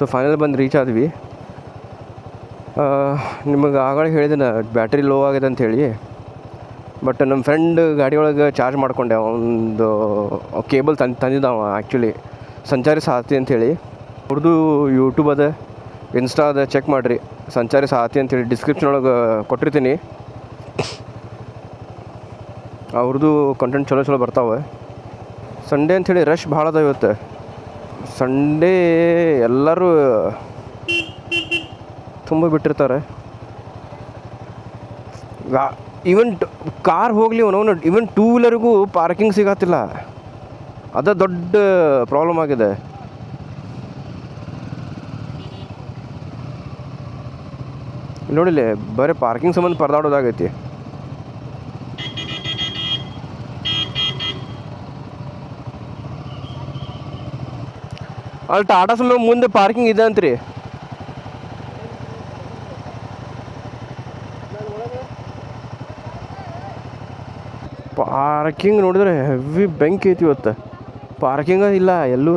So final ಬಂದು reach ಆದ್ವಿ. ನಿಮಗೆ ಆಗ ಹೇಳಿದೆ ಬ್ಯಾಟ್ರಿ ಲೋ ಆಗಿದೆ ಅಂಥೇಳಿ. ಬಟ್ ನಮ್ಮ ಫ್ರೆಂಡ್ ಗಾಡಿ ಒಳಗೆ ಚಾರ್ಜ್ ಮಾಡಿಕೊಂಡೆ. ಒಂದು ಕೇಬಲ್ ತಂದಿದ್ದಾವ ಆ್ಯಕ್ಚುಲಿ, ಸಂಚಾರಿ ಸಾಥಿ ಅಂಥೇಳಿ. ಅವ್ರದ್ದು ಯೂಟ್ಯೂಬ್ ಅದ, ಇನ್ಸ್ಟಾ ಅದ, ಚೆಕ್ ಮಾಡಿರಿ. ಸಂಚಾರಿ ಸಾಥಿ ಅಂಥೇಳಿ ಡಿಸ್ಕ್ರಿಪ್ಷನ್ ಒಳಗೆ ಕೊಟ್ಟಿರ್ತೀನಿ. ಅವ್ರದ್ದು ಕಂಟೆಂಟ್ ಚಲೋ ಬರ್ತಾವೆ. ಸಂಡೇ ಅಂಥೇಳಿ ರಶ್ ಭಾಳ ಅದ ಇವತ್ತು. ಸಂಡೇ ಎಲ್ಲರೂ ತುಂಬ ಬಿಟ್ಟಿರ್ತಾರೆ. ಈವನ್ ಕಾರ್ ಹೋಗಲಿ ಅವನವನು, ಈವನ್ ಟೂ ವೀಲರ್ಗೂ ಪಾರ್ಕಿಂಗ್ ಸಿಗತ್ತಿಲ್ಲ. ಅದ ದೊಡ್ಡ ಪ್ರಾಬ್ಲಮ್ ಆಗಿದೆ. ನೋಡಿಲ್ಲ, ಬರೀ ಪಾರ್ಕಿಂಗ್ ಸಂಬಂಧ ಪರದಾಡೋದಾಗೈತಿ. ಅಲ್ಲಿ ಟಾಟಾ ಸುಮ್ಮನೆ ಮುಂದೆ ಪಾರ್ಕಿಂಗ್ ಇದೆ ಅಂತ್ರಿ. ಪಾರ್ಕಿಂಗ್ ನೋಡಿದ್ರೆ ಹೆವಿ ಬೆಂಕಿ ಐತಿ ಇವತ್ತು. ಪಾರ್ಕಿಂಗ ಇಲ್ಲ ಎಲ್ಲೂ.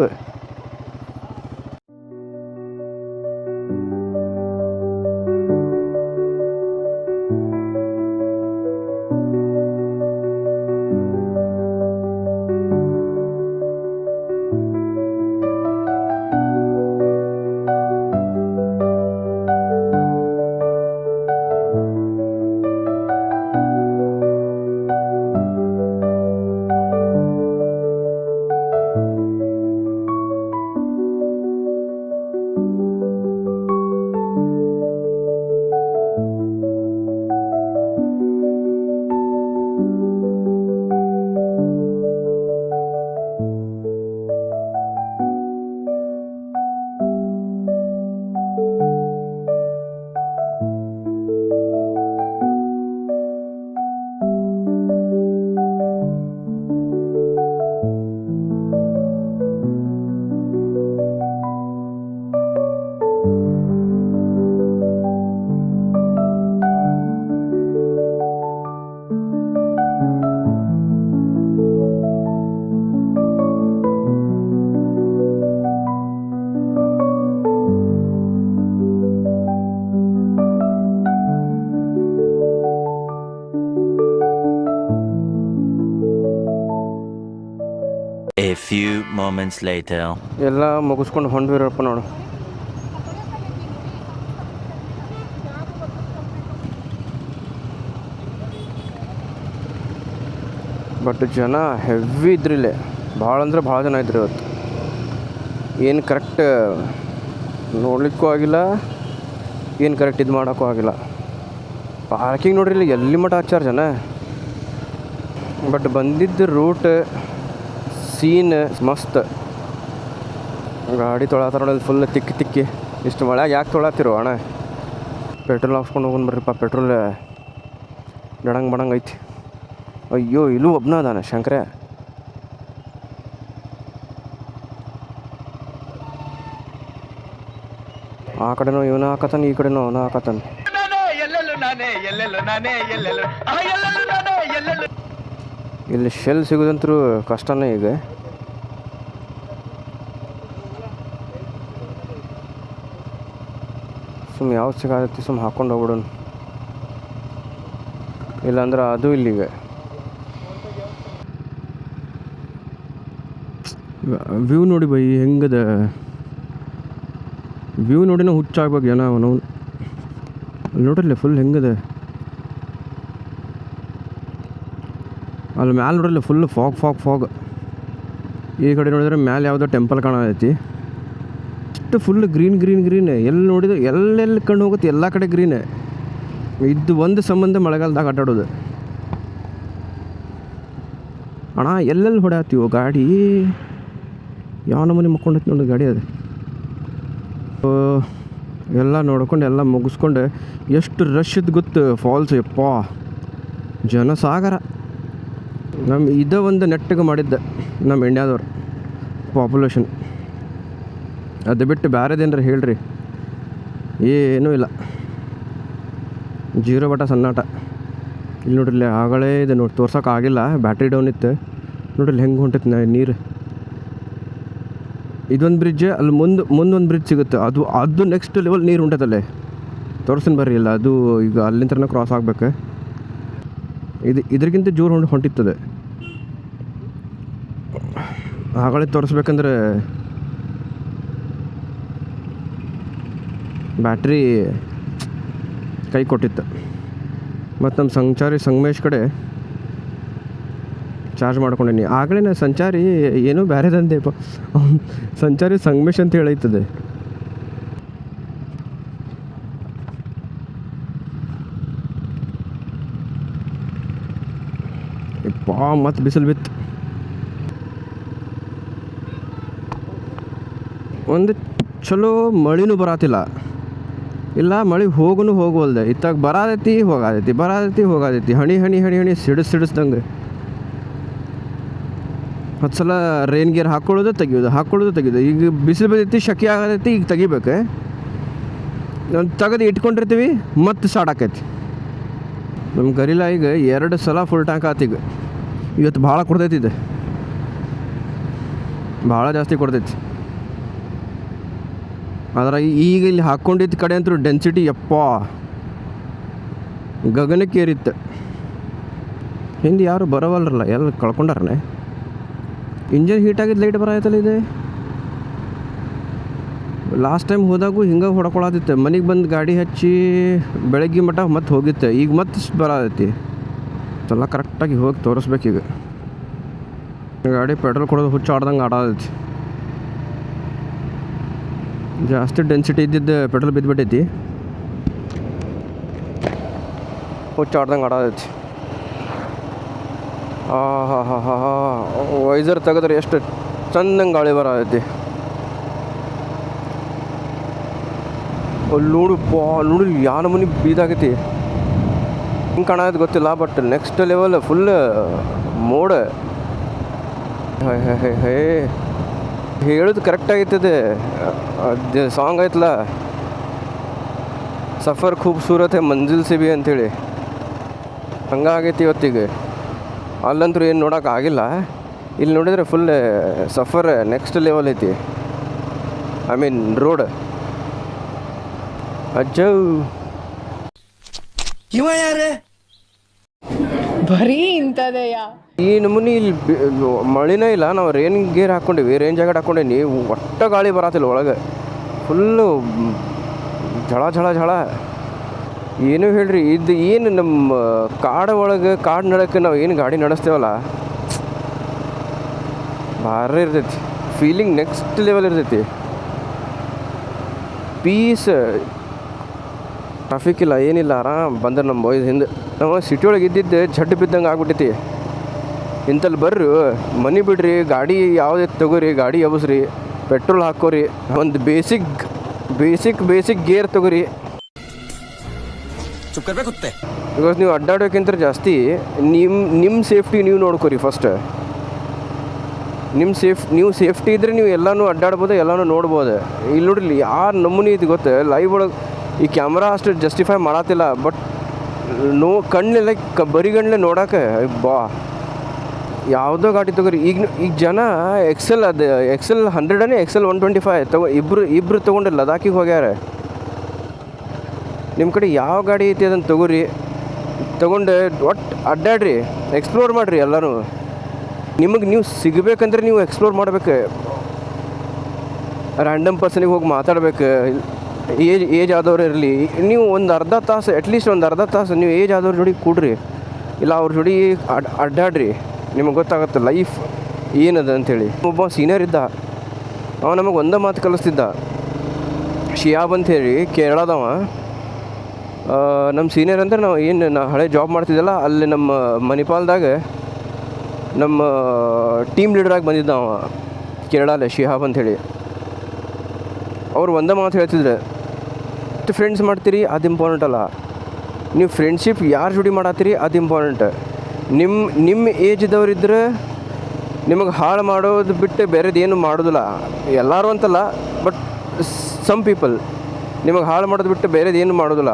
A few moments later. ಎಲ್ಲ ಮುಗಿಸ್ಕೊಂಡು ಹೊಂದ್ವಿರಪ್ಪ ನೋಡು. ಬಟ್ ಜನ ಹೆವಿ ಇದ್ರಿಲ್ಲೇ, ಭಾಳ ಅಂದ್ರೆ ಭಾಳ ಜನ ಇದ್ರಿ ಇವತ್ತು. ಏನು ಕರೆಕ್ಟ್ ನೋಡ್ಲಿಕ್ಕೂ ಆಗಿಲ್ಲ, ಏನು ಕರೆಕ್ಟ್ ಇದು ಮಾಡೋಕ್ಕೂ ಆಗಿಲ್ಲ. ಪಾರ್ಕಿಂಗ್ ನೋಡ್ರಿ ಇಲ್ಲಿ ಎಲ್ಲಿ ಮಟ್ಟ ಹಚ್ಚಾರ ಜನ. ಬಟ್ ಬಂದಿದ್ದ ರೂಟ್ ಸೀನ್ ಮಸ್ತ್. ಗಾಡಿ ತೊಳತ್ತಾರ ಫುಲ್ ತಿಕ್ಕಿ. ಇಷ್ಟು ಮಳೆಯಾಗ ಯಾಕೆ ತೊಳತ್ತಿರೋ ಅಣ್ಣ? ಪೆಟ್ರೋಲ್ ಹಾಕ್ಸ್ಕೊಂಡು ಹೋಗೋಣ ಬರ್ರಿಪ್ಪ. ಪೆಟ್ರೋಲ್ ಬಡಂಗ್ ಐತಿ. ಅಯ್ಯೋ, ಇಲ್ಲೂ ಒಬ್ಬನ ಅದಾನ ಶಂಕರ. ಆ ಕಡೆನೋ ಇವನ ಹಾಕತಾನ, ಈ ಕಡೆನೋ ಅವನ ಹಾಕತಾನ. ಇಲ್ಲಿ ಶೆಲ್ ಸಿಗೋದಂತರೂ ಕಷ್ಟನೇ ಈಗ. ಸುಮ್ಮನೆ ಯಾವ್ದು ಸಿಗತ್ತೆ ಸುಮ್ಮನೆ ಹಾಕ್ಕೊಂಡು ಹೋಗ್ಬಿಡೋಣ. ಇಲ್ಲಾಂದ್ರೆ ಅದು ಇಲ್ಲಿಗೆ ವ್ಯೂ ನೋಡಿ ಬೈ ಹೆಂಗದ. ವ್ಯೂ ನೋಡಿನ ಹುಚ್ಚಾಗ್ಬೇಕು ಜನ. ಅವನು ನೋಡ್ರಲ್ಲ ಫುಲ್ ಹೆಂಗದ. ಅಲ್ಲಿ ಮ್ಯಾಲೆ ನೋಡ್ರಲ್ಲ ಫುಲ್ ಫಾಗ್. ಈ ಕಡೆ ನೋಡಿದ್ರೆ ಮ್ಯಾಲೆ ಯಾವುದೋ ಟೆಂಪಲ್ ಕಾಣತೈತಿ. ಅಷ್ಟು ಫುಲ್ ಗ್ರೀನ್. ಎಲ್ಲಿ ನೋಡಿದ್ರೆ ಎಲ್ಲೆಲ್ಲಿ ಕಣ್ಣು ಹೋಗುತ್ತೆ ಎಲ್ಲ ಕಡೆ ಗ್ರೀನ್. ಇದು ಒಂದು ಸಂಬಂಧ ಮಳೆಗಾಲದಾಗ ಅಡ್ಡಾಡೋದು. ಅಣ್ಣ ಎಲ್ಲೆಲ್ಲಿ ಹೊಡ್ಯಾತೀವೋ ಗಾಡಿ. ಯಾವ ನಮೂನೆ ಮಕ್ಕೊಂಡೈತಿ ನೋಡಿ ಗಾಡಿ ಅದು. ಎಲ್ಲ ನೋಡ್ಕೊಂಡು ಎಲ್ಲ ಮುಗಿಸ್ಕೊಂಡು ಎಷ್ಟು ರಶ್ ಇದ್ದು ಗೊತ್ತು ಫಾಲ್ಸ್. ಯಪ್ಪ ಜನಸಾಗರ. ಇದೇ ಒಂದು ನೆಟ್ಟಿಗೆ ಮಾಡಿದ್ದೆ ನಮ್ಮ ಇಂಡಿಯಾದವ್ರು ಪಾಪ್ಯುಲೇಷನ್. ಅದು ಬಿಟ್ಟು ಬೇರೆದೇನ್ರಿ ಹೇಳ್ರಿ, ಏನೂ ಇಲ್ಲ. 0 ಬಟ ಸನ್ನಾಟ. ಇಲ್ಲಿ ನೋಡ್ರಿ ಆಗಳೇ ಇದೆ ನೋಡಿ, ತೋರ್ಸೋಕ್ಕಾಗಿಲ್ಲ, ಬ್ಯಾಟ್ರಿ ಡೌನ್ ಇತ್ತು. ನೋಡ್ರಿ ಹೆಂಗೆ ಹೊಂಟೈತಿ ನೀರು. ಇದೊಂದು ಬ್ರಿಡ್ಜ್, ಅಲ್ಲಿ ಮುಂದೊಂದು ಬ್ರಿಡ್ಜ್ ಸಿಗುತ್ತೆ, ಅದು ನೆಕ್ಸ್ಟ್ ಲೆವೆಲ್ ನೀರು ಉಂಟದಲ್ಲೇ. ತೋರಿಸ್ತೀನಿ ಬರ್ರಿ. ಇಲ್ಲ ಅದು ಈಗ ಅಲ್ಲಿಂದ ಕ್ರಾಸ್ ಆಗ್ಬೇಕು. ಇದ್ರಿಗಿಂತ ಜೋರು ಹೊಂಟಿತ್ತದೆ. ಆಗಳೇ ತೋರಿಸ್ಬೇಕಂದ್ರೆ ಬ್ಯಾಟ್ರಿ ಕೈ ಕೊಟ್ಟಿತ್ತು. ಮತ್ತು ನಮ್ಮ ಸಂಗಮೇಶ್ ಕಡೆ ಚಾರ್ಜ್ ಮಾಡ್ಕೊಂಡೀನಿ. ಆಗಲೇ ಸಂಚಾರಿ ಏನೋ ಬೇರೆದಂದೆಪ್ಪ, ಸಂಚಾರಿ ಸಂಗಮೇಶ್ ಅಂತ ಹೇಳೈತದೆ. ಮತ್ತು ಬಿಸಿಲು ಬಿತ್ತು. ಒಂದು ಚಲೋ ಮಳಿನೂ ಬರಾತಿಲ್ಲ. ಇಲ್ಲ ಮಳೆ ಹೋಗುವಲ್ದೆ. ಇತ್ತಾಗ ಬರಾದೈತಿ ಹೋಗಾದೈತಿ. ಹಣಿ ಸಿಡಿಸ್ದಂಗೆ. 10 ಸಲ ರೈನ್ ಗೇರ್ ಹಾಕ್ಕೊಳ್ಳೋದು ತೆಗಿಯೋದು. ಈಗ ಬಿಸಿಲು ಬಂದೈತಿ, ಶೆಕೆ ಆಗತೈತಿ, ಈಗ ತೆಗಿಬೇಕು. ತೆಗೆದು ಇಟ್ಕೊಂಡಿರ್ತೀವಿ, ಮತ್ತೆ ಸ್ಟಾರ್ಟ್ ಆಕೈತಿ. ನಮ್ಮ ಗರಿಲ ಈಗ 2 ಸಲ ಫುಲ್ ಟ್ಯಾಂಕ್ ಆತೀಗ. ಇವತ್ತು ಭಾಳ ಕೊಡ್ತೈತಿ, ಇದು ಭಾಳ ಜಾಸ್ತಿ ಕೊಡ್ತೈತಿ. ಆದ್ರೆ ಈಗ ಇಲ್ಲಿ ಹಾಕ್ಕೊಂಡಿದ್ದ ಕಡೆ ಅಂತೂ ಡೆನ್ಸಿಟಿ ಗಗನಕ್ಕೆ ಏರಿತ್ತು. ಹಿಂದೆ ಯಾರು ಬರೋವಲ್ರಲ್ಲ, ಎಲ್ಲ ಕಳ್ಕೊಂಡಾರನೆ. ಇಂಜನ್ ಹೀಟ್ ಆಗಿದ್ದು ಲೈಟ್ ಬರಾಯ್ತಲ್ಲ ಇದೆ. ಲಾಸ್ಟ್ ಟೈಮ್ ಹೋದಾಗೂ ಹಿಂಗೆ ಹೊಡ್ಕೊಳತಿತ್ತು. ಮನೆಗೆ ಬಂದು ಗಾಡಿ ಹಚ್ಚಿ ಬೆಳಗ್ಗೆ ಮಟ್ಟ ಮತ್ತೆ ಹೋಗಿತ್ತು. ಈಗ ಮತ್ತೆ ಬರತೈತಿ. ಎಲ್ಲ ಕರೆಕ್ಟಾಗಿ ಹೋಗಿ ತೋರಿಸ್ಬೇಕೀಗ. ಗಾಡಿ ಪೆಟ್ರೋಲ್ ಕೊಡೋದು ಹುಚ್ಚು ಆಡ್ದಂಗೆ ಆಡತೈತಿ. ಜಾಸ್ತಿ ಡೆನ್ಸಿಟಿ ಇದ್ದಿದ್ದು ಪೆಟ್ರೋಲ್ ಬಿದ್ದುಬಿಟ್ಟೈತಿ, ಹುಚ್ಚು ಆಡ್ದಂಗೆ ಆಡತೈತಿ. ವೈಸರ್ ತೆಗೆದ್ರೆ ಎಷ್ಟು ಚಂದಂಗೆ ಗಾಳಿ ಬರತೈತಿ. ಅಲ್ಲಿ ನೋಡು ಯಾನ ಮನೆ ಬೀದಾಗೈತಿ. ಹಿಂಗೆ ಕಾಣೋದು ಗೊತ್ತಿಲ್ಲ, ಬಟ್ ನೆಕ್ಸ್ಟ್ ಲೆವೆಲ್ ಫುಲ್ ಮೋಡ. ಹೇ ಹೇಳೋದು ಕರೆಕ್ಟಾಗೈತದೆ. ಅದು ಸಾಂಗ್ ಆಯ್ತಲ್ಲ, ಸಫರ್ ಖೂಬ್ಸೂರತ್ ಹೇ ಮಂಜಿಲ್ ಸೆ ಭಿ ಅಂಥೇಳಿ, ಹಂಗಾಗೈತಿ ಇವತ್ತಿಗೆ. ಅಲ್ಲಂತೂ ಏನು ನೋಡೋಕ್ಕಾಗಿಲ್ಲ. ಇಲ್ಲಿ ನೋಡಿದರೆ ಫುಲ್ ಸಫರ್ ನೆಕ್ಸ್ಟ್ ಲೆವೆಲ್ ಐತಿ. I mean road. ಅಜ್ಜ ಇವ ಯಾರೇ ಬರೀ ಇಂಥದೆಯಾ ಈ ನಮೂನಿ ಇಲ್ಲಿ ಮಳಿನೇ ಇಲ್ಲ. ನಾವು ರೇನ್ ಗೇರ್ ಹಾಕ್ಕೊಂಡಿವಿ, ರೇನ್ ಜಾಕೆಟ್ ಹಾಕ್ಕೊಂಡೀನಿ. ಒಟ್ಟ ಗಾಳಿ ಬರತ್ತಿಲ್ಲ ಒಳಗೆ. ಫುಲ್ಲು ಝಳ. ಏನು ಹೇಳ್ರಿ, ಇದು ಏನು ನಮ್ಮ ಕಾಡು ಒಳಗೆ ಕಾಡು ನಡಕ್ಕೆ ನಾವು ಏನು ಗಾಡಿ ನಡೆಸ್ತೇವಲ್ಲ, ಭಾರಿ ಇರ್ತೈತಿ. ಫೀಲಿಂಗ್ ನೆಕ್ಸ್ಟ್ ಲೆವೆಲ್ ಇರ್ತೈತಿ. ಪೀಸ್, ಟ್ರಾಫಿಕ್ ಇಲ್ಲ, ಏನಿಲ್ಲ, ಆರಾಮ್ ಬಂದ್ರೆ ನಮ್ಮ ಬಾಯ್ಸ್ ಹಿಂದೆ. ನಾವು ಸಿಟಿ ಒಳಗೆ ಇದ್ದಿದ್ದು ಜಡ್ಡು ಬಿದ್ದಂಗೆ ಆಗ್ಬಿಟ್ಟೈತಿ. ಇಂಥಲ್ಲಿ ಬರ್ರಿ, ಮನೆ ಬಿಡ್ರಿ, ಗಾಡಿ ಯಾವುದೇ ತಗೋರಿ, ಗಾಡಿ ಎಬಸ್ರಿ, ಪೆಟ್ರೋಲ್ ಹಾಕೋರಿ, ಒಂದು ಬೇಸಿಕ್ ಗೇರ್ ತಗೋರಿ. ಬಿಕಾಸ್ ನೀವು ಅಡ್ಡಾಡೋಕ್ಕಿಂತ ಜಾಸ್ತಿ ನಿಮ್ಮ ಸೇಫ್ಟಿ ನೀವು ನೋಡ್ಕೋರಿ ಫಸ್ಟ್. ನೀವು ಸೇಫ್ಟಿ ಇದ್ದರೆ ನೀವು ಎಲ್ಲನೂ ಅಡ್ಡಾಡ್ಬೋದು, ಎಲ್ಲನೂ ನೋಡ್ಬೋದು. ಇಲ್ಲಿ ನೋಡ್ರಿ ಯಾರು ನಮೂನಿ ಇದು ಗೊತ್ತೆ. ಲೈವ್ ಒಳಗೆ ಈ ಕ್ಯಾಮ್ರಾ ಅಷ್ಟು ಜಸ್ಟಿಫೈ ಮಾಡತ್ತಿಲ್ಲ, ಬಟ್ ಕಣ್ಣೆಲ್ಲ ಬರಿಗಣ್ಣೆ ನೋಡೋಕೆ ಯಾವುದೋ ಗಾಡಿ ತಗೋರಿ. ಈಗ ಜನ XL 100 XL 125 ಇಬ್ಬರು ತೊಗೊಂಡು ಲದಾಖಿಗೆ ಹೋಗ್ಯಾರ. ನಿಮ್ಮ ಕಡೆ ಯಾವ ಗಾಡಿ ಐತಿ ಅದನ್ನು ತೊಗೊಂಡು ಒಟ್ಟು ಅಡ್ಡಾಡ್ರಿ, ಎಕ್ಸ್ಪ್ಲೋರ್ ಮಾಡಿರಿ ಎಲ್ಲರೂ. ನಿಮಗೆ ನೀವು ಸಿಗಬೇಕಂದ್ರೆ ನೀವು ಎಕ್ಸ್ಪ್ಲೋರ್ ಮಾಡ್ಬೇಕು. ರ್ಯಾಂಡಮ್ ಪರ್ಸನಿಗೆ ಹೋಗಿ ಮಾತಾಡ್ಬೇಕು. ಏಜ್ ಆದವ್ರು ಇರಲಿ, ನೀವು ಒಂದು ಅರ್ಧ ತಾಸು, ಅಟ್ಲೀಸ್ಟ್ ಒಂದು ಅರ್ಧ ತಾಸು ನೀವು ಏಜ್ ಆದವ್ರ ಜೋಡಿ ಕೂಡ್ರಿ, ಇಲ್ಲ ಅವ್ರ ಜೋಡಿ ಅಡ್ಡಾಡ್ರಿ. ನಿಮಗೆ ಗೊತ್ತಾಗುತ್ತೆ ಲೈಫ್ ಏನದ ಅಂಥೇಳಿ. ಒಬ್ಬ ಸೀನಿಯರ್ ಇದ್ದ, ಅವ ನಮಗೆ ಒಂದೇ ಮಾತು ಕಲಿಸ್ತಿದ್ದ. ಶಿಯಾಬ್ ಅಂಥೇಳಿ ಕೇರಳದವ. ನಮ್ಮ ಸೀನಿಯರ್ ಅಂದ್ರೆ ನಾ ಹಳೆ ಜಾಬ್ ಮಾಡ್ತಿದ್ದಲ್ಲ, ಅಲ್ಲಿ ನಮ್ಮ ಮಣಿಪಾಲ್ದಾಗ ನಮ್ಮ ಟೀಮ್ ಲೀಡರಾಗಿ ಬಂದಿದ್ದ ಅವ ಕೇರಳಲ್ಲೇ, ಶಿಹಾಬ್ ಅಂಥೇಳಿ. ಅವ್ರು ಒಂದೇ ಮಾತು ಹೇಳ್ತಿದ್ರು, ಫ್ರೆಂಡ್ಸ್ ಮಾಡ್ತೀರಿ ಅದು ಇಂಪಾರ್ಟೆಂಟ್ ಅಲ್ಲ, ನೀವು ಫ್ರೆಂಡ್ಶಿಪ್ ಯಾರು ಜೋಡಿ ಮಾಡತ್ತೀರಿ ಅದು ಇಂಪಾರ್ಟೆಂಟ್. ನಿಮ್ಮ ಏಜ್ ಇದ್ದವ್ರಿದ್ರೆ ನಿಮಗೆ ಹಾಳು ಮಾಡೋದು ಬಿಟ್ಟು ಬೇರೆದು ಏನು ಮಾಡೋದಿಲ್ಲ. ಎಲ್ಲರೂ ಅಂತಲ್ಲ, ಬಟ್ ಸಮ್ ಪೀಪಲ್ ನಿಮಗೆ ಹಾಳು ಮಾಡೋದು ಬಿಟ್ಟು ಬೇರೆದು ಏನು ಮಾಡೋದಿಲ್ಲ.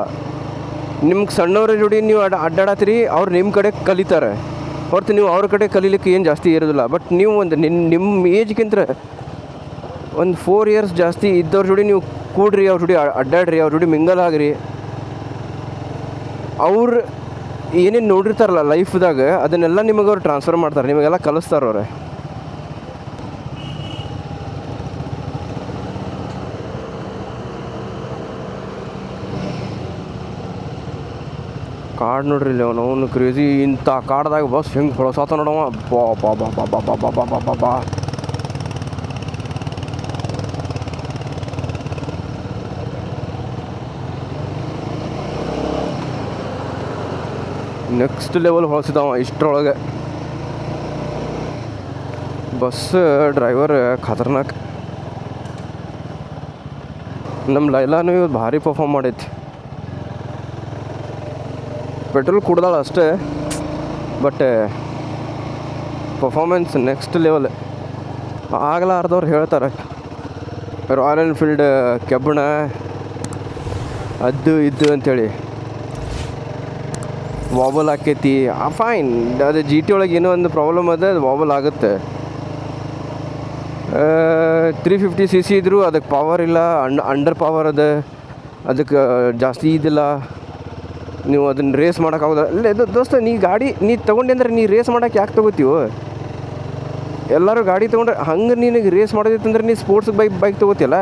ನಿಮ್ಗೆ ಸಣ್ಣವ್ರ ಜೋಡಿ ನೀವು ಅಡ್ಡಾಡತ್ತೀರಿ, ಅವ್ರು ನಿಮ್ಮ ಕಡೆ ಕಲಿತಾರೆ ಹೊರತು ನೀವು ಅವ್ರ ಕಡೆ ಕಲೀಲಿಕ್ಕೆ ಏನು ಜಾಸ್ತಿ ಇರೋದಿಲ್ಲ. ಬಟ್ ನೀವು ಒಂದು ನಿಮ್ಮ ಏಜ್ಗಿಂತ ಒಂದು 4 ಇಯರ್ಸ್ ಜಾಸ್ತಿ ಇದ್ದವ್ರ ಜೋಡಿ ನೀವು ಕೂಡ್ರಿ, ಅವ್ರ ಜೋಡಿ ಅಡ್ಡಾಡ್ರಿ, ಅವ್ರ ಜೋಡಿ ಮಿಂಗಲ್ ಆಗ್ರಿ. ಅವ್ರು ಏನೇನು ನೋಡಿರ್ತಾರಲ್ಲ ಲೈಫ್ದಾಗ ಅದನ್ನೆಲ್ಲ ನಿಮಗೆ ಅವ್ರು ಟ್ರಾನ್ಸ್ಫರ್ ಮಾಡ್ತಾರೆ, ನಿಮಗೆಲ್ಲ ಕಲಿಸ್ತಾರೆ ಅವ್ರೆ. ಕಾಡು ನೋಡ್ರಿ ಇಲ್ಲಿ ಅವನು ಕ್ರೇಜಿ. ಇಂಥ ಕಾಡ್ದಾಗ ಬಸ್ ಹೆಂಗೆ ಹೊಳಸಾತ ನೋಡವ. ಬಾ ಬಾ ಬಾ ಬಾ ಬಾ ಬಾ ಬಾ ಬಾ ಬಾ ಬಾ. ನೆಕ್ಸ್ಟ್ ಲೆವೆಲ್ ಹೊಳಸಿದವ ಇಷ್ಟರೊಳಗೆ. ಬಸ್ ಡ್ರೈವರ್ ಖತರ್ನಾಕ್. ನಮ್ಮ ಲೈಲಾನು ಇವತ್ತು ಭಾರಿ ಪರ್ಫಾರ್ಮ್ ಮಾಡೈತಿ. ಪೆಟ್ರೋಲ್ ಕುಡ್ದಾಳ ಅಷ್ಟೇ, ಬಟ್ ಪರ್ಫಾರ್ಮೆನ್ಸ್ ನೆಕ್ಸ್ಟ್ ಲೆವೆಲ್. ಆಗಲಾರ್ದವ್ರು ಹೇಳ್ತಾರೆ ರಾಯಲ್ ಎನ್ಫೀಲ್ಡ್ ಕೆಬ್ಬಣ ಅದು ಇದು ಅಂಥೇಳಿ ವಾಬಲ್ ಆಕೈತಿ. ಫೈನ್, ಅದು ಜಿ ಟಿ ಒಳಗೆ ಏನೋ ಒಂದು ಪ್ರಾಬ್ಲಮ್ ಅದ, ಅದು ವಾಬಲ್ ಆಗುತ್ತೆ. 350 cc ಇದ್ದರೂ ಅದಕ್ಕೆ ಪವರ್ ಇಲ್ಲ, ಅಂಡರ್ ಪವರ್ ಅದ, ಅದಕ್ಕೆ ಜಾಸ್ತಿ ಇದಿಲ್ಲ. ನೀವು ಅದನ್ನು ರೇಸ್ ಮಾಡೋಕ್ಕಾಗೋದ ಇಲ್ಲ. ದೋಸ್ತ ನೀ ಗಾಡಿ ನೀ ತೊಗೊಂಡೆ ಅಂದ್ರೆ ನೀ ರೇಸ್ ಮಾಡೋಕೆ ಯಾಕೆ ತೊಗೋತೀವೋ? ಎಲ್ಲರೂ ಗಾಡಿ ತೊಗೊಂಡ್ರೆ ಹಂಗೆ ನಿನಗೆ ರೇಸ್ ಮಾಡೋದಿತ್ತಂದ್ರೆ ನೀ ಸ್ಪೋರ್ಟ್ಸ್ ಬೈಕ್ ತೊಗೋತಿಯಲ್ಲ.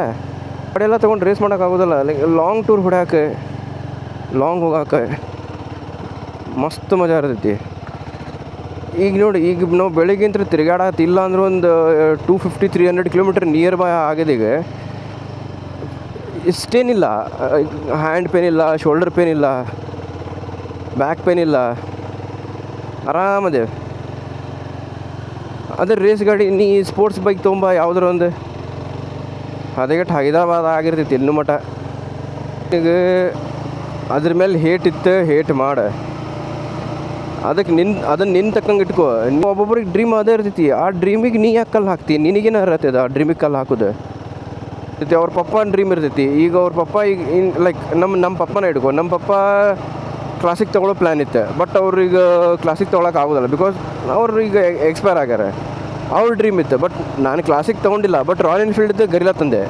ಗಾಡಿ ಎಲ್ಲ ತೊಗೊಂಡು ರೇಸ್ ಮಾಡೋಕ್ಕಾಗೋದಿಲ್ಲ. ಲೈಕ್ ಲಾಂಗ್ ಟೂರ್ ಹೊಡ್ಯಾಕೆ, ಲಾಂಗ್ ಹೋಗಾಕೆ ಮಸ್ತ್ ಮಜಾ ಇರ್ತೈತಿ. ಈಗ ನೋಡಿ, ಈಗ ನಾವು ಬೆಳಿಗ್ಗೆಂತ ತಿರುಗಾಡತ್ತೆ ಇಲ್ಲ ಅಂದ್ರೆ ಒಂದು 250-300 ಕಿಲೋಮೀಟ್ರ್ ನಿಯರ್ ಬೈ ಆಗಿದೆ. ಈಗ ಇಷ್ಟೇನಿಲ್ಲ, ಹ್ಯಾಂಡ್ ಪೇನ್ ಇಲ್ಲ, ಶೋಲ್ಡರ್ ಪೇನ್ ಇಲ್ಲ, ಬ್ಯಾಕ್ ಪೇನ್ ಇಲ್ಲ, ಆರಾಮದೆ. ಅದೇ ರೇಸ್ ಗಾಡಿ ನೀ ಸ್ಪೋರ್ಟ್ಸ್ ಬೈಕ್ ತೊಗೊಂಬ ಯಾವುದ್ರ ಒಂದು, ಅದೇಗಟ್ಟು ಹೈದರಾಬಾದ್ ಆಗಿರ್ತೈತಿ ಇನ್ನೂ ಮಟ. ಈಗ ಅದ್ರ ಮೇಲೆ ಹೇಟ್ ಇತ್ತು, ಹೇಟ್ ಮಾಡ, ಅದಕ್ಕೆ ಅದನ್ನು ನಿನ್ನ ತಕ್ಕಂಗೆ ಇಟ್ಕೋ. ನೀವು ಒಬ್ಬೊಬ್ರಿಗೆ ಡ್ರೀಮ್ ಅದೇ ಇರ್ತೈತಿ. ಆ ಡ್ರೀಮಿಗೆ ನೀ ಯಾಕೆ ಕಲ್ಲು ಹಾಕ್ತಿ? ನಿನಗೇನ ಇರತ್ತದ ಆ ಡ್ರೀಮಿಗೆ ಕಲ್ಲು ಹಾಕೋದು? ಅವ್ರ ಪಪ್ಪನ ಡ್ರೀಮ್ ಇರ್ತೈತಿ. ಈಗ ಅವ್ರ ಪಪ್ಪ ಈಗ ಲೈಕ್ ನಮ್ಮ ಪಪ್ಪನ ಹಿಡ್ಕೊ. ನಮ್ಮ ಪಪ್ಪ ಕ್ಲಾಸಿಕ್ ತೊಗೊಳ್ಳೋ ಪ್ಲ್ಯಾನ್ ಇತ್ತು, ಬಟ್ ಅವ್ರೀಗ ಕ್ಲಾಸಿಕ್ ತೊಗೊಳಕ್ಕೆ ಆಗೋದಿಲ್ಲ, ಬಿಕಾಸ್ ಅವ್ರು ಈಗ ಎಕ್ಸ್ಪೈರ್ ಆಗ್ಯಾರ. ಅವ್ರ ಡ್ರೀಮ್ ಇತ್ತು, ಬಟ್ ನಾನು ಕ್ಲಾಸಿಕ್ ತೊಗೊಂಡಿಲ್ಲ, ಬಟ್ ರಾಯಲ್ ಎನ್ಫೀಲ್ಡ್ದು ಗರಿಲ್ಲ ತಂದೆ.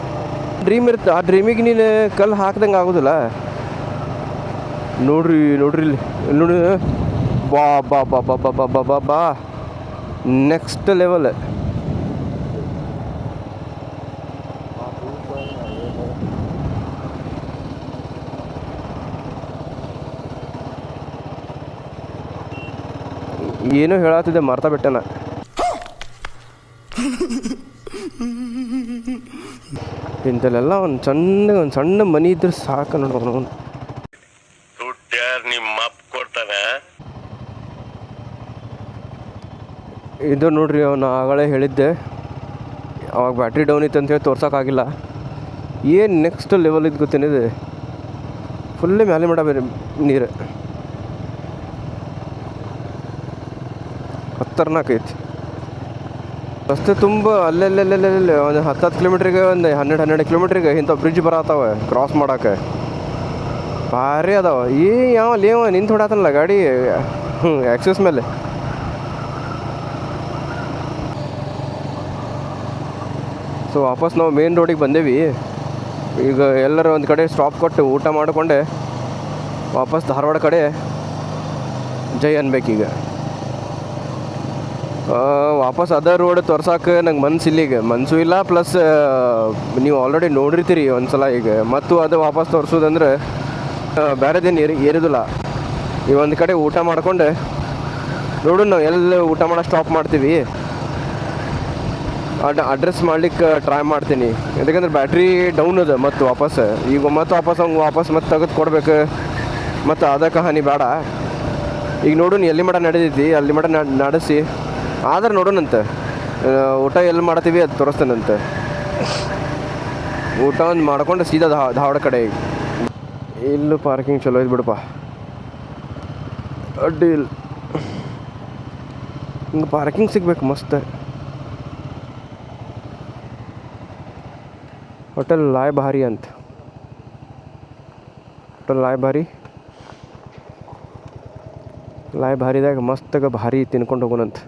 ಡ್ರೀಮ್ ಇರುತ್ತೆ, ಆ ಡ್ರೀಮಿಗೆ ನೀನು ಕಲ್ಲು ಹಾಕ್ದಂಗೆ ಆಗೋದಿಲ್ಲ. ನೋಡ್ರಿ ಇಲ್ಲಿ ನೋಡಿ, ಬಾ ಬಾ ಬಾ ಬಾ ಬಾ ಬಾ ಬಾ ಬಾ ಬಾ ನೆಕ್ಸ್ಟ್ ಲೆವೆಲ್. ಏನೋ ಹೇಳತ್ತಿದ್ದೆ ಮರ್ತಾ ಬಿಟ್ಟೆನ. ಇಂಥಲ್ಲೆಲ್ಲ ಒಂದು ಸಣ್ಣ ಮನಿ ಇದ್ರೆ ಸಾಕು ನೋಡ್ಬೇಕು. ನಿಮ್ಮ ಅಪ್ಪ ಕೊಡ್ತಾನೆ. ಇದು ನೋಡ್ರಿ, ಅವನು ಆಗಳೇ ಹೇಳಿದ್ದೆ, ಅವಾಗ ಬ್ಯಾಟ್ರಿ ಡೌನ್ ಇತ್ತು ಅಂತೇಳಿ ತೋರ್ಸೋಕ್ಕಾಗಿಲ್ಲ. ಏನು ನೆಕ್ಸ್ಟ್ ಲೆವೆಲ್ ಇದ್ದು ಗೊತ್ತೇನಿದೆ, ಫುಲ್ಲೇ ಮ್ಯಾಲೆ ಮಾಡ ಬೇರೆ ನೀರು ಖತರ್ನಾಕ್ ಐತಿ. ರಸ್ತೆ ತುಂಬ ಅಲ್ಲೆಲ್ಲೆಲ್ಲೆಲ್ಲೆ ಒಂದು 10 ಕಿಲೋಮೀಟ್ರಿಗೆ, ಒಂದು 12 ಕಿಲೋಮೀಟ್ರಿಗೆ ಇಂಥ ಬ್ರಿಡ್ಜ್ ಬರತ್ತವೆ ಕ್ರಾಸ್ ಮಾಡೋಕೆ. ಭಾರಿ ಅದಾವ. ಯಾವ ನಿಂತು ಹೊಡಾತನಲ್ಲ ಗಾಡಿ ಆ್ಯಕ್ಸಸ್ ಮೇಲೆ. ಸೊ ವಾಪಸ್ ನಾವು ಮೇನ್ ರೋಡಿಗೆ ಬಂದೇವಿ. ಈಗ ಎಲ್ಲರೂ ಒಂದು ಕಡೆ ಸ್ಟಾಪ್ ಕೊಟ್ಟು ಊಟ ಮಾಡಿಕೊಂಡೆ ವಾಪಸ್ ಧಾರವಾಡ ಕಡೆ ಜೈ ಅನ್ಬೇಕೀಗ. ವಾಪಸ್ ಅದ ರೋಡ್ ತೋರ್ಸೋಕೆ ನಂಗೆ ಮನಸ್ಸಿಲ್ಲ, ಮನಸ್ಸು ಇಲ್ಲ. ಪ್ಲಸ್ ನೀವು ಆಲ್ರೆಡಿ ನೋಡಿರ್ತೀರಿ ಒಂದು ಸಲ. ಈಗ ಮತ್ತು ಅದು ವಾಪಸ್ ತೋರಿಸೋದಂದ್ರೆ ಬೇರೆದೇನು ಏರಿದಿಲ್ಲ. ಈ ಒಂದು ಕಡೆ ಊಟ ಮಾಡ್ಕೊಂಡು ನೋಡು, ನಾವು ಎಲ್ಲ ಊಟ ಮಾಡೋ ಸ್ಟಾಪ್ ಮಾಡ್ತೀವಿ. ಅಡ್ರೆಸ್ ಮಾಡ್ಲಿಕ್ಕೆ ಟ್ರೈ ಮಾಡ್ತೀನಿ, ಯಾಕಂದ್ರೆ ಬ್ಯಾಟ್ರಿ ಡೌನ್ ಅದ. ಮತ್ತು ವಾಪಸ್ ಮತ್ತೆ ತೆಗೆದು ಕೊಡ್ಬೇಕು, ಮತ್ತು ಅದಕ್ಕೆ ಹಾನಿ ಬೇಡ. ಈಗ ನೋಡು, ಎಲ್ಲಿ ಮಠ ನಡೆದೈತಿ ಅಲ್ಲಿ ಮಠ ನಡೆಸಿ ಆದ್ರೆ ನೋಡೋಣಂತೆ. ಊಟ ಎಲ್ಲಿ ಮಾಡ್ತೀವಿ ಅದು ತೋರಿಸ್ತೇನಂತೆ. ಊಟ ಒಂದು ಮಾಡ್ಕೊಂಡು ಸೀದಾ ಧಾರವಾಡ ಕಡೆ. ಇಲ್ಲೂ ಪಾರ್ಕಿಂಗ್ ಚಲೋ ಐತೆ ಬಿಡಪ್ಪ, ಅಡ್ಡಿ ಇಲ್ಲ. ಹಿಂಗೆ ಪಾರ್ಕಿಂಗ್ ಸಿಗ್ಬೇಕು ಮಸ್ತ್. ಹೋಟೆಲ್ ಲಾಯ್ ಅಂತ, ಹೋಟೆಲ್ ಲಾಯ್ ಭಾರಿದಾಗ ಮಸ್ತಾಗ ಭಾರಿ ತಿನ್ಕೊಂಡು ಹೋಗೋಣಂತ.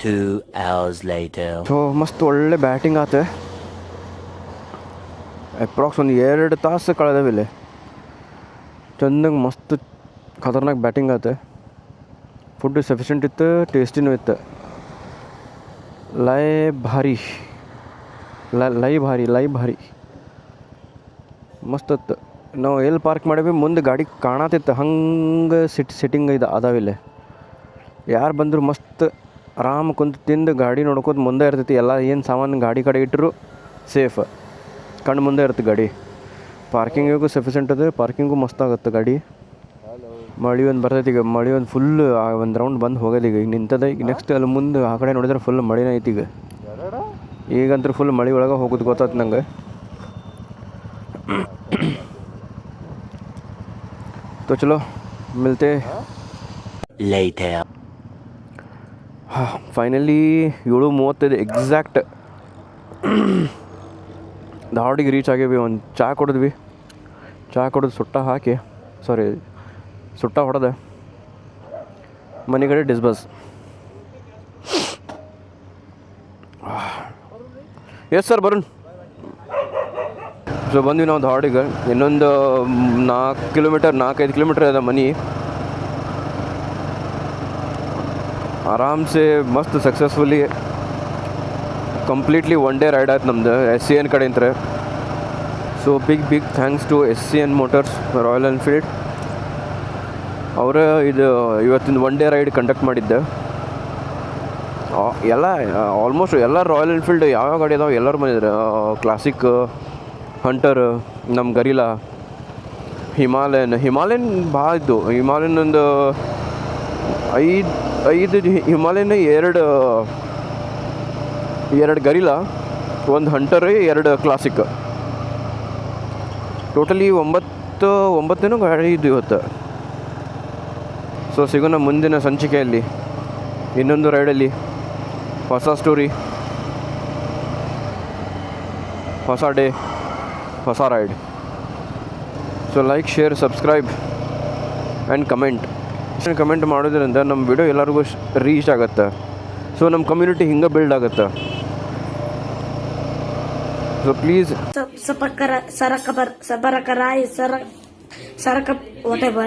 2 hours later. ಸೊ ಮಸ್ತ್ ಒಳ್ಳೆ ಬ್ಯಾಟಿಂಗ್ ಆತ. ಅಪ್ರಾಕ್ಸ್ ಒಂದು 2 ತಾಸು ಕಳೆದವಿಲ್ಲ. ಚಂದಂಗೆ ಮಸ್ತ್ ಖತರ್ನಾಕ್ ಬ್ಯಾಟಿಂಗ್ ಆಯ್ತು. ಫುಡ್ ಸಫಿಷಿಯೆಂಟ್ ಇತ್ತು, ಟೇಸ್ಟಿನೂ ಇತ್ತು. ಲೈ ಭಾರಿ ಮಸ್ತ್ ಇತ್ತು. ನಾವು ಎಲ್ಲಿ ಪಾರ್ಕ್ ಮಾಡೀವಿ ಮುಂದೆ ಗಾಡಿ ಕಾಣತಿತ್ತು, ಹಂಗೆ ಸಿಟ್ಟಿಂಗ್ ಇದು ಅದಾವಿಲ್ಲ. ಯಾರು ಬಂದರೂ ಮಸ್ತ್ ಆರಾಮ್ ಕುಂತು ತಿಂದು ಗಾಡಿ ನೋಡ್ಕೋತ ಮುಂದೆ ಇರ್ತೈತಿ. ಎಲ್ಲ ಏನು ಸಾಮಾನು ಗಾಡಿ ಕಡೆ ಇಟ್ಟರು ಸೇಫ್, ಕಣ್ಣು ಮುಂದೆ ಇರುತ್ತೆ ಗಾಡಿ. ಪಾರ್ಕಿಂಗಿಗೂ ಸಫಿಷಿಯೆಂಟ್ ಅದ, ಪಾರ್ಕಿಂಗು ಮಸ್ತ್ ಆಗುತ್ತೆ ಗಾಡಿ. ಮಳೆ ಒಂದು ಬರ್ತೈತಿ ಈಗ, ಮಳೆ ಒಂದು ಫುಲ್ ಒಂದು ರೌಂಡ್ ಬಂದು ಹೋಗೋದು ಈಗ ನಿಂತದ. ಈಗ ನೆಕ್ಸ್ಟ್ ಅಲ್ಲಿ ಮುಂದೆ ಆ ಕಡೆ ನೋಡಿದ್ರೆ ಫುಲ್ ಮಳೆನೇ ಐತಿ ಈಗಂತೂ ಫುಲ್ ಮಳೆ ಒಳಗೆ ಹೋಗೋದು ಗೊತ್ತಾಯ್ತು ನಂಗೆ. तो चलो मिलते Later. ಫೈನಲಿ 7:35 ಎಕ್ಸಾಕ್ಟ್ ಧಾರವಾಡಿಗೆ ರೀಚ್ ಆಗೇವಿ. ಒಂದು ಚಹಾ ಕುಡಿದು ಸುಟ್ಟ ಹೊಡೆದ ಮನೆ ಕಡೆ ಡಿಸ್ಬಸ್. ಎಸ್ ಸರ್ ಬರೋಣ. ಸೊ ಬಂದ್ವಿ ನಾವು ಧಾರವಾಡಿಗೆ. ಇನ್ನೊಂದು 4-5 ಕಿಲೋಮೀಟರ್ ಅದ ಮನೆ. ಆರಾಮ್ಸೆ ಮಸ್ತ್ successfully completely one day ride ಆಯ್ತು ನಮ್ದು SCN ಕಡೆಯಿಂದ. So big thanks to SCN Motors Royal Enfield. ಅವರ ಇದು ಇವತ್ತಿನ ಒನ್ ಡೇ ರೈಡ್ ಕಂಡಕ್ಟ್ ಮಾಡಿದ್ದೆ. ಎಲ್ಲ ಆಲ್ಮೋಸ್ಟ್ ಎಲ್ಲ ರಾಯಲ್ ಎನ್ಫೀಲ್ಡ್ ಯಾವ್ಯಾವ ಗಾಡಿ ಅದಾವೆ ಎಲ್ಲರೂ ಬಂದಿದ್ರು. ಕ್ಲಾಸಿಕ್, ಹಂಟರ್, ನಮ್ಮ ಗರಿಲಾ, ಹಿಮಾಲಯನ್ ಭಾಳ ಇದ್ದು. ಹಿಮಾಲಯನ್ ಒಂದು 5 ಹಿಮಾಲಯನ್, 2 ಗರಿಲಾ, 1 ಹಂಟರ್, 2 ಕ್ಲಾಸಿಕ್. ಟೋಟಲಿ 9 ಗಾಡಿ ಇದ್ದು ಇವತ್ತು. ಸೊ ಸಿಗೋಣ ಮುಂದಿನ ಸಂಚಿಕೆಯಲ್ಲಿ ಇನ್ನೊಂದು ರೈಡಲ್ಲಿ, ಹೊಸ ಸ್ಟೋರಿ, ಹೊಸ ಡೇ, ಹೊಸ ride. So like, share, subscribe and comment ಮಾಡೋದ್ರಿಂದ ನಮ್ಮ ವಿಡಿಯೋ ಎಲ್ಲರಿಗೂ ರೀಚ್ ಆಗುತ್ತೆ. ಸೊ ನಮ್ಮ ಕಮ್ಯುನಿಟಿ ಹಿಂಗೆ ಬಿಲ್ಡ್ ಆಗುತ್ತೆ. So please Sarakar, Sarakar, Sarakar, Sarakar, whatever.